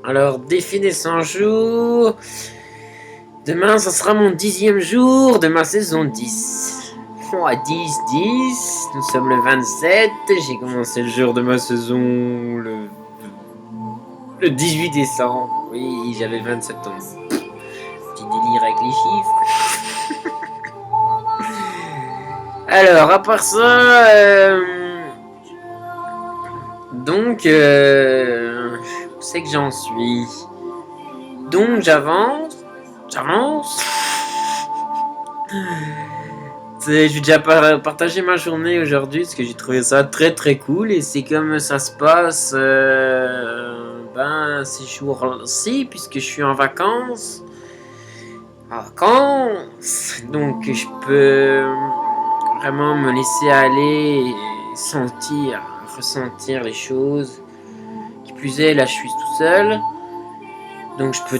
Alors, défi des 100 jours. Demain, ça sera mon 10e jour de ma saison 10. Oh, 10. Nous sommes le 27. J'ai commencé le jour de ma saison le 18 décembre. Oui, j'avais 27 ans. Petit délire avec les chiffres. Alors, à part ça, donc, où c'est que j'en suis? Donc, j'avance. Je vais déjà partager ma journée aujourd'hui parce que j'ai trouvé ça très cool et c'est comme ça se passe ces jours-ci puisque je suis en vacances. Donc je peux vraiment me laisser aller et ressentir les choses. Qui plus est, là je suis tout seul. Donc je peux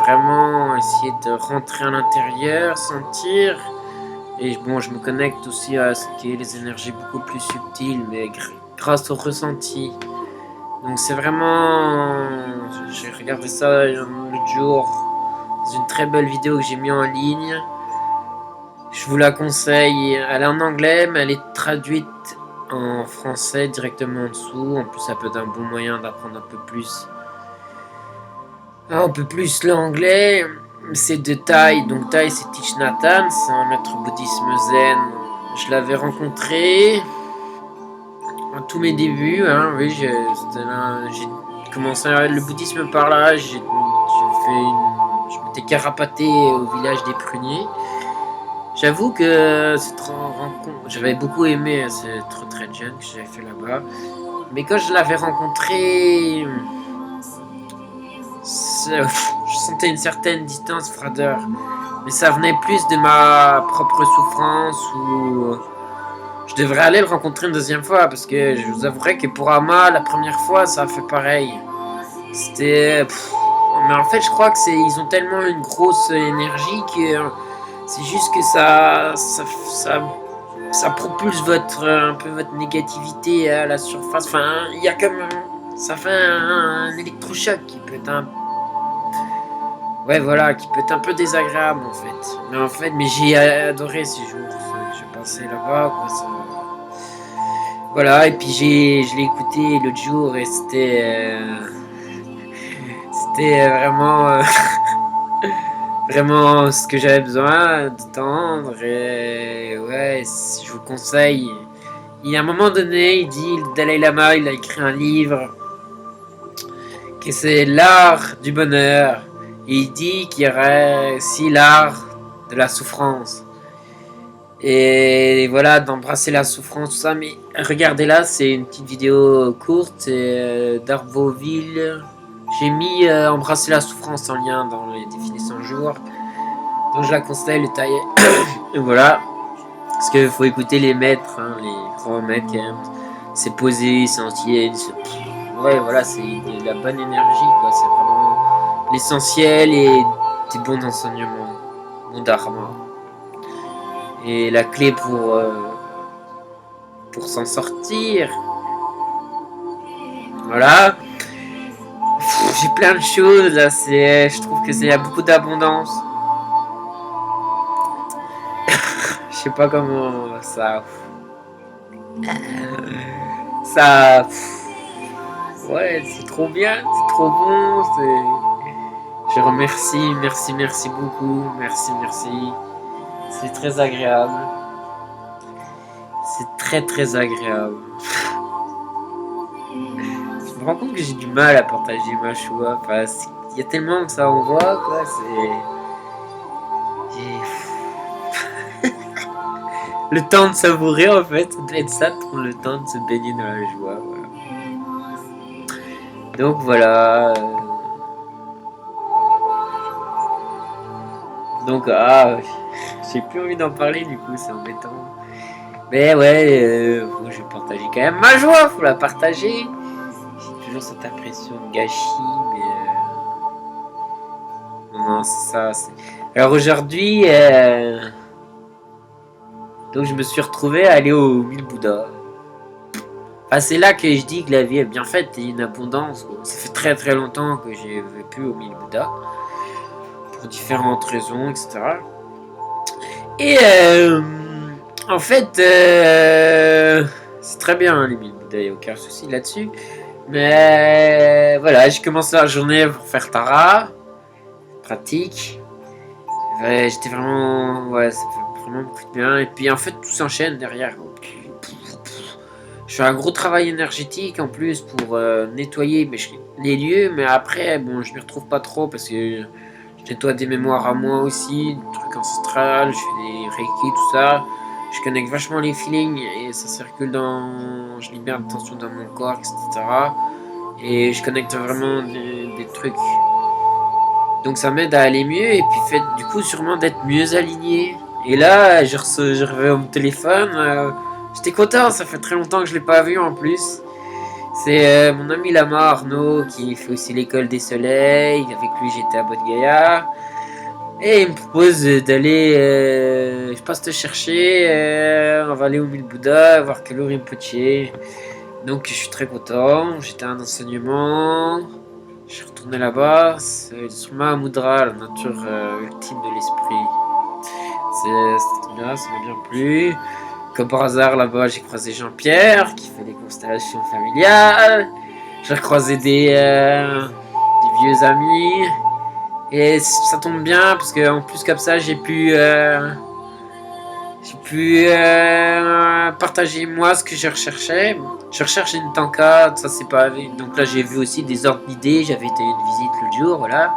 vraiment essayer de rentrer à l'intérieur, sentir. Et bon, je me connecte aussi à ce qui est les énergies beaucoup plus subtiles, mais grâce au ressenti. Donc c'est vraiment... J'ai regardé ça l'autre jour dans une très belle vidéo que j'ai mis en ligne. Je vous la conseille. Elle est en anglais, mais elle est traduite en français directement en dessous. En plus, ça peut être un bon moyen d'apprendre un peu plus l'anglais. C'est de Thai, donc Thai c'est Thich Nhat Hanh, c'est un maître bouddhisme zen. Je l'avais rencontré à tous mes débuts, oui, j'ai commencé le bouddhisme par là, je m'étais carapaté au village des Pruniers. J'avoue que cette rencontre, j'avais beaucoup aimé, c'est très jeune que j'avais fait là-bas. Mais quand je l'avais rencontré, je sentais une certaine distance, froideur. Mais ça venait plus de ma propre souffrance ou je devrais aller le rencontrer une deuxième fois parce que je vous avouerai que pour Ama, la première fois, ça a fait pareil. C'était... Mais en fait, je crois que ils ont tellement une grosse énergie que c'est juste que ça propulse un peu votre négativité à la surface. Enfin, il y a comme... Ça fait un électrochoc qui peut être qui peut être un peu désagréable en fait. Mais j'ai adoré ces jours que j'ai passé là-bas, quoi. Voilà, et puis je l'ai écouté l'autre jour et c'était vraiment ce que j'avais besoin d'entendre. Et ouais, je vous conseille. Il y a un moment donné, il dit, le Dalai Lama, il a écrit un livre que c'est l'art du bonheur. Et il dit qu'il y aurait aussi l'art de la souffrance. Et voilà, d'embrasser la souffrance, tout ça. Mais regardez là, c'est une petite vidéo courte d'Arboville. J'ai mis embrasser la souffrance en lien dans les définitions de jour. Donc je la conseille, le taille. Et voilà. Parce qu'il faut écouter les maîtres, les grands maîtres quand même. C'est posé, c'est entier. Ouais, voilà, c'est de la bonne énergie, quoi. C'est vraiment l'essentiel et des bons enseignements. Bon dharma. Et la clé pour s'en sortir. Voilà. J'ai plein de choses là, je trouve que il y a beaucoup d'abondance. Je sais pas comment ça. Ouais, c'est trop bien, c'est trop bon. Je remercie, merci beaucoup, merci. C'est très agréable. C'est très agréable. Je me rends compte que j'ai du mal à partager ma choix. Enfin, il y a tellement que ça envoie, quoi. Le temps de savourer, en fait. Ça doit être ça, prendre le temps de se baigner dans la joie. Voilà. Donc voilà. Donc, j'ai plus envie d'en parler, du coup, c'est embêtant. Mais ouais, je vais partager quand même ma joie, faut la partager. J'ai toujours cette impression de gâchis, mais non, c'est ça. Alors aujourd'hui, donc je me suis retrouvé à aller au 1000 Bouddha. c'est là que je dis que la vie est bien faite et une abondance. Quoi. Ça fait très très longtemps que j'ai vécu au Mille Bouddha, pour différentes raisons, etc. Et en fait, c'est très bien hein, les Mille Bouddha, il n'y a aucun souci là-dessus. Mais voilà, j'ai commencé la journée pour faire Tara, pratique. Ouais, j'étais vraiment. Ouais, ça fait vraiment beaucoup de bien. Et puis en fait, tout s'enchaîne derrière. Je fais un gros travail énergétique en plus pour nettoyer les lieux, mais après, bon, je m'y retrouve pas trop parce que je nettoie des mémoires à moi aussi, des trucs ancestrales, je fais des reiki, tout ça. Je connecte vachement les feelings et ça circule dans. Je libère des tensions dans mon corps, etc. Et je connecte vraiment des trucs. Donc ça m'aide à aller mieux et puis fait du coup sûrement d'être mieux aligné. Et là, je reviens mon téléphone. J'étais content, ça fait très longtemps que je l'ai pas vu en plus. C'est mon ami Lama Arnaud qui fait aussi l'école des soleils. Avec lui j'étais à Bodh Gaya. Et il me propose d'aller, je passe te chercher, on va aller au Mille Bouddha, voir Kalu Rinpoche. Donc je suis très content, j'étais en enseignement. Je suis retourné là-bas, c'est sur Mahamudra, la nature ultime de l'esprit. C'était bien, ça m'a bien plu. Comme par hasard, là-bas, j'ai croisé Jean-Pierre, qui fait des constellations familiales. J'ai croisé des vieux amis. Et ça tombe bien, parce qu'en plus, comme ça, j'ai pu partager moi ce que je recherchais. Je recherche une tanka, ça c'est pas. Donc là j'ai vu aussi des ordres d'idées, j'avais été à une visite l'autre jour, voilà.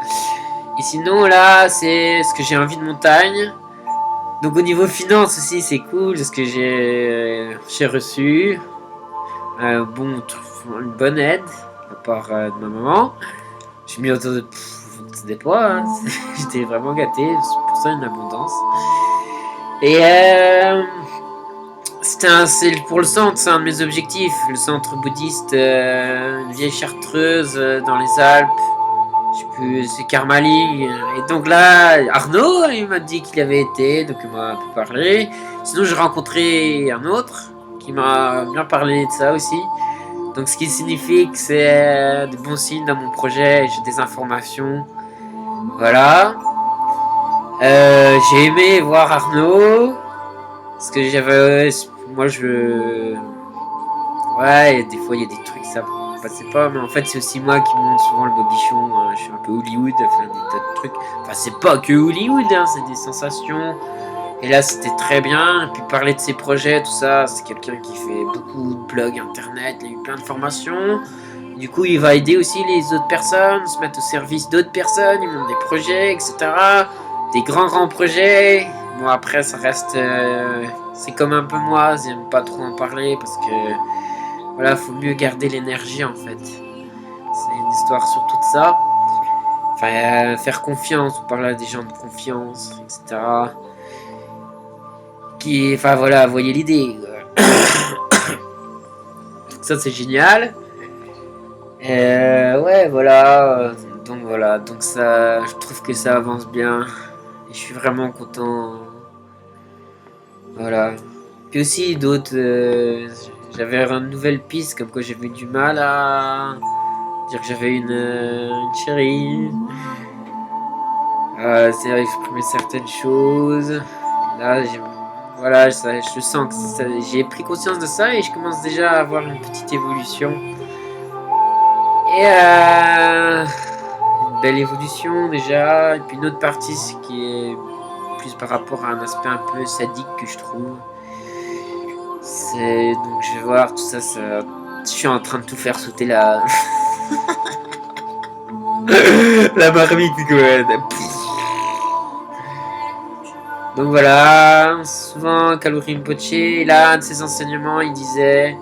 Et sinon là c'est ce que j'ai envie de montagne. Donc au niveau finance aussi c'est cool, ce que j'ai reçu. Bon, une bonne aide de la part de ma maman. J'ai mis autour de des poids, hein. J'étais vraiment gâté, c'est pour ça une abondance. Et c'est pour le centre, c'est un de mes objectifs. Le centre bouddhiste, une vieille chartreuse dans les Alpes. Je sais plus, c'est Karmaling. Et donc là, Arnaud, il m'a dit qu'il avait été, donc il m'a un peu parlé. Sinon, j'ai rencontré un autre qui m'a bien parlé de ça aussi. Donc, ce qui signifie que c'est de bons signes dans mon projet. J'ai des informations. Voilà. J'ai aimé voir Arnaud. Parce que j'avais. Moi, ouais, des fois, il y a des trucs, ça passait pas. Mais en fait, c'est aussi moi qui monte souvent le bobichon. Je suis un peu Hollywood, enfin, des tas de trucs. Enfin, c'est pas que Hollywood, hein, c'est des sensations. Et là, c'était très bien. Et puis, parler de ses projets, tout ça, c'est quelqu'un qui fait beaucoup de blogs internet. Il a eu plein de formations. Du coup, il va aider aussi les autres personnes, se mettre au service d'autres personnes. Il monte des projets, etc. Des grands projets. Bon, après, ça reste. C'est comme un peu moi, j'aime pas trop en parler parce que. Voilà, faut mieux garder l'énergie en fait. C'est une histoire sur tout ça. Enfin, faire confiance, on parle à des gens de confiance, etc. Enfin voilà, voyez l'idée. Ça, c'est génial. Ouais, voilà. Donc voilà, donc ça, je trouve que ça avance bien. Et je suis vraiment content. Voilà. Puis aussi d'autres, j'avais une nouvelle piste, comme quoi j'avais du mal à dire que j'avais une chérie. C'est à exprimer certaines choses. Là, voilà, je sens que j'ai pris conscience de ça et je commence déjà à avoir une petite évolution. Et une belle évolution déjà. Et puis une autre partie qui est plus par rapport à un aspect un peu sadique que je trouve. Donc je vais voir tout ça, je suis en train de tout faire sauter la la marmite quoi. Donc voilà, souvent Kalu Rinpoche, là un de ses enseignements il disait,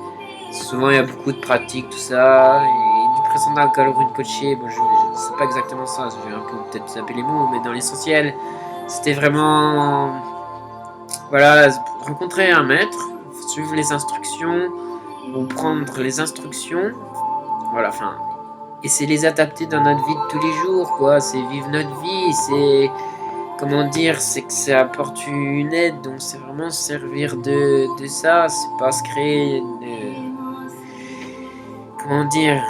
souvent il y a beaucoup de pratiques tout ça, et du précédent Kalu Rinpoche, bon je sais pas exactement ça, je vais un peu peut-être zapper les mots, mais dans l'essentiel c'était vraiment, voilà, rencontrer un maître, suivre les instructions, ou prendre les instructions, voilà, enfin, et c'est les adapter dans notre vie de tous les jours, quoi, c'est vivre notre vie, c'est, comment dire, c'est que ça apporte une aide, donc c'est vraiment servir de ça, c'est pas se créer comment dire,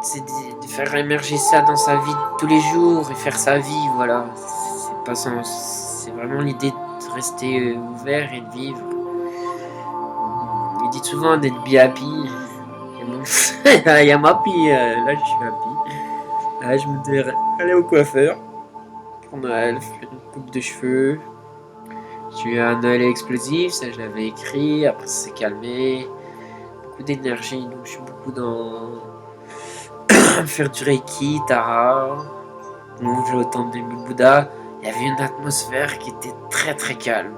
c'est de faire émerger ça dans sa vie de tous les jours et faire sa vie, voilà. C'est pas c'est vraiment l'idée de rester ouvert et de vivre. Il dit souvent d'être be happy. Et bon, I am happy, là je suis happy. Là je me devrais aller au coiffeur pour Noël, faire une coupe de cheveux. J'ai eu un Noël explosif, ça je l'avais écrit, après ça s'est calmé. Beaucoup d'énergie, donc je suis beaucoup dans faire du Reiki, Tara. Donc j'ai autant de Bouddha. Il y avait une atmosphère qui était très très calme.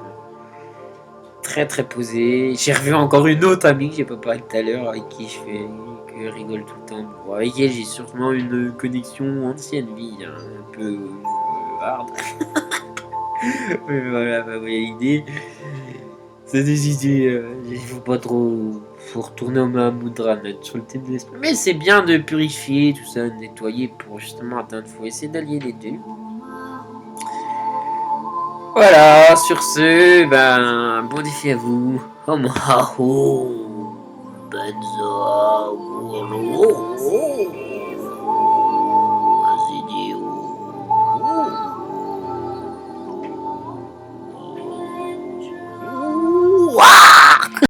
Très très posée. J'ai revu encore une autre amie que j'ai pas parlé tout à l'heure, avec qui que je rigole tout le temps. Bon, avec elle j'ai sûrement une connexion ancienne vie, hein, un peu hard. Mais voilà, vous voyez l'idée. C'est des idées, il faut pas trop. Faut retourner au Mahamudra net sur le thème de l'esprit. Mais c'est bien de purifier tout ça, de nettoyer pour justement atteindre. Faut essayer d'allier les deux. Voilà, sur ce, ben, bon défi à vous. Oh, Benzo.